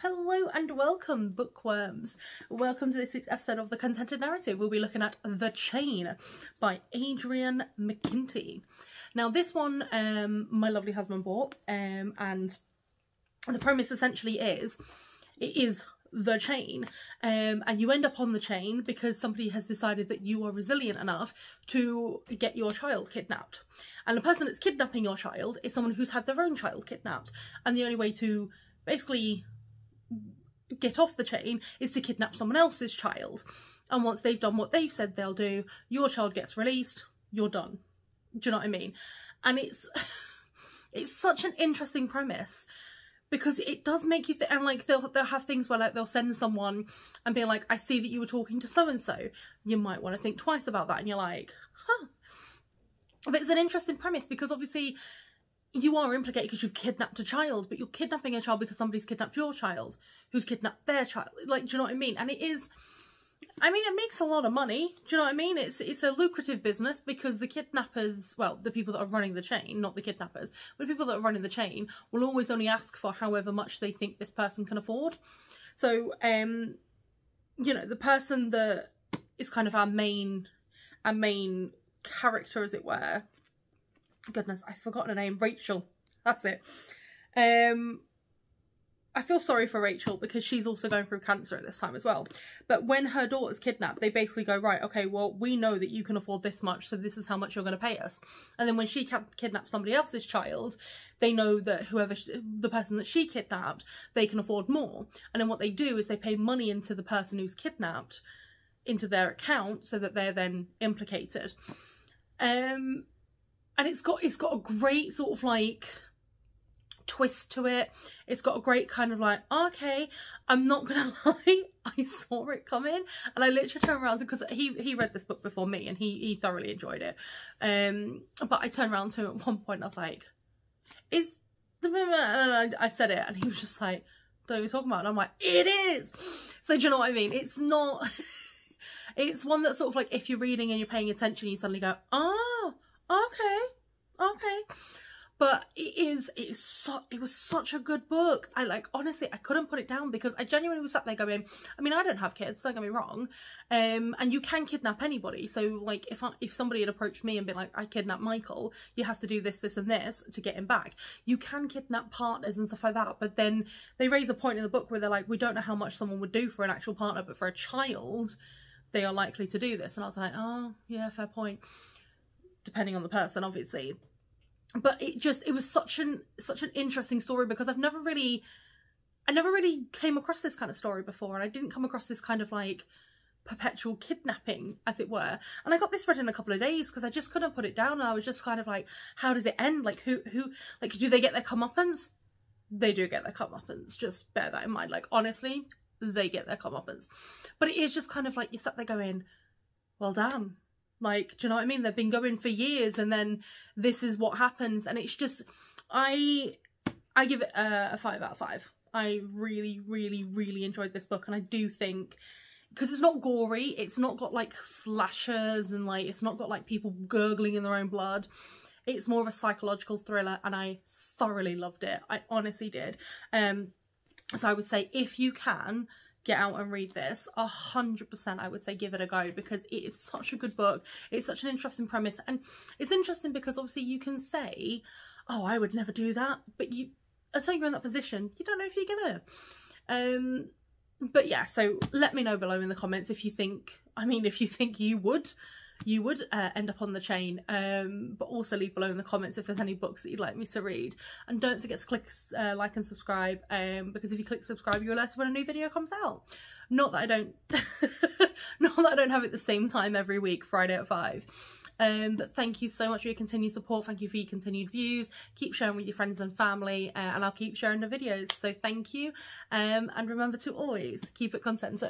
Hello and welcome, bookworms. Welcome to this week's episode of The Contented Narrative. We'll be looking at The Chain by Adrian McKinty. Now this one my lovely husband bought, and the premise essentially is, it is the chain, and you end up on the chain because somebody has decided that you are resilient enough to get your child kidnapped. And the person that's kidnapping your child is someone who's had their own child kidnapped, and the only way to basically get off the chain is to kidnap someone else's child. And once they've done what they've said they'll do, your child gets released, you're done. Do you know what I mean? And it's such an interesting premise, because it does make you think. And like they'll have things where like they'll send someone and be like, I see that you were talking to so and so, you might want to think twice about that. And you're like, huh. But it's an interesting premise because obviously you are implicated because you've kidnapped a child, but you're kidnapping a child because somebody's kidnapped your child who's kidnapped their child. Like, do you know what I mean? And it is, I mean, it makes a lot of money. Do you know what I mean? It's a lucrative business because the kidnappers, well, the people that are running the chain, not the kidnappers, but the people that are running the chain will always only ask for however much they think this person can afford. So, you know, the person that is kind of our main character, as it were, goodness, I've forgotten her name, Rachel, that's it. I feel sorry for Rachel because she's also going through cancer at this time as well. But when her daughter's kidnapped, they basically go, right, okay, well, we know that you can afford this much, so this is how much you're going to pay us. And then when she kidnaps somebody else's child, they know that the person that she kidnapped, they can afford more. And then what they do is they pay money into the person who's kidnapped, into their account, so that they're then implicated. And it's got a great sort of like twist to it. It's got a great kind of like, okay, I'm not gonna lie, I saw it coming, and I literally turned around because he read this book before me and he thoroughly enjoyed it. But I turned around to him at one point and I was like, is the and I said it and he was just like, what are you talking about? And I'm like, it is. So do you know what I mean? It's not it's one that sort of like, if you're reading and you're paying attention, you suddenly go, oh, okay. But it was such a good book. Honestly, I couldn't put it down because I genuinely was sat there going, I mean, I don't have kids, don't get me wrong. And you can kidnap anybody. So like if somebody had approached me and been like, I kidnapped Michael, you have to do this, this and this to get him back. You can kidnap partners and stuff like that. But then they raise a point in the book where they're like, we don't know how much someone would do for an actual partner, but for a child, they are likely to do this. And I was like, oh yeah, fair point. Depending on the person, obviously. But it was such an interesting story because I never really came across this kind of story before, and I didn't come across this kind of like perpetual kidnapping, as it were. And I got this read in a couple of days because I just couldn't put it down, and I was just kind of like, how does it end? Like who like, do they get their comeuppance? They do get their comeuppance, just bear that in mind. Like honestly, they get their comeuppance. But it is just kind of like, you sat there going, well damn. Like, do you know what I mean? They've been going for years and then this is what happens. And it's just, I give it a 5 out of 5. I really, really, really enjoyed this book. And I do think, because it's not gory, it's not got like slashers and like, it's not got like people gurgling in their own blood. It's more of a psychological thriller and I thoroughly loved it. I honestly did. So I would say if you can, get out and read this, 100% I would say give it a go, because it is such a good book. It's such an interesting premise, and it's interesting because obviously you can say, oh, I would never do that, but until you're in that position, you don't know if you're gonna. But yeah, so let me know below in the comments if you think, you would end up on the chain, but also leave below in the comments if there's any books that you'd like me to read. And don't forget to click like and subscribe, because if you click subscribe you're alerted when a new video comes out. Not that I don't not that I don't have it the same time every week, Friday at 5. But thank you so much for your continued support. Thank you for your continued views. Keep sharing with your friends and family, and I'll keep sharing the videos. So thank you, and remember to always keep it content.